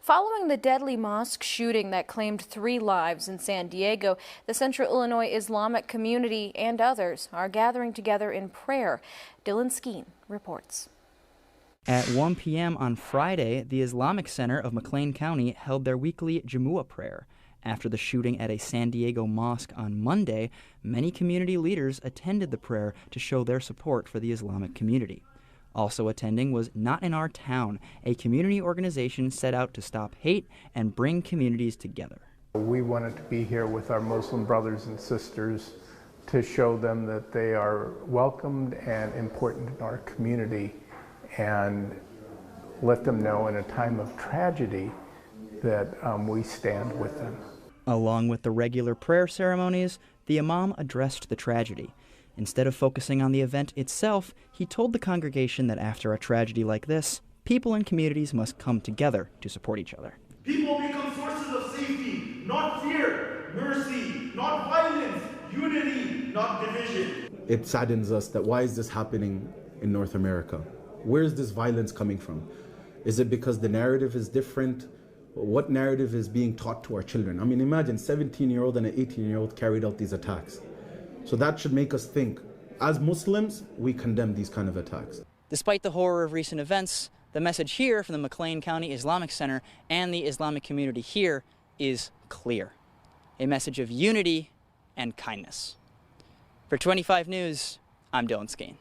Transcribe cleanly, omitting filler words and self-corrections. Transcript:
Following the deadly mosque shooting that claimed 3 lives in San Diego, the Central Illinois Islamic community and others are gathering together in prayer. Dylan Skeen reports. At 1 p.m. on Friday, the Islamic Center of McLean County held their weekly Jumu'ah prayer. After the shooting at a San Diego mosque on Monday, many community leaders attended the prayer to show their support for the Islamic community. Also attending was Not in Our Town, a community organization set out to stop hate and bring communities together. We wanted to be here with our Muslim brothers and sisters to show them that they are welcomed and important in our community, and let them know in a time of tragedy that we stand with them. Along with the regular prayer ceremonies, the imam addressed the tragedy. Instead of focusing on the event itself, he told the congregation that after a tragedy like this, people and communities must come together to support each other. People become sources of safety, not fear, mercy, not violence, unity, not division. It saddens us that why is this happening in North America? Where is this violence coming from? Is it because the narrative is different? What narrative is being taught to our children? I mean, imagine 17-year-old and an 18-year-old carried out these attacks. So that should make us think, as Muslims, we condemn these kind of attacks. Despite the horror of recent events, the message here from the McLean County Islamic Center and the Islamic community here is clear. A message of unity and kindness. For 25 News, I'm Dylan Skeen.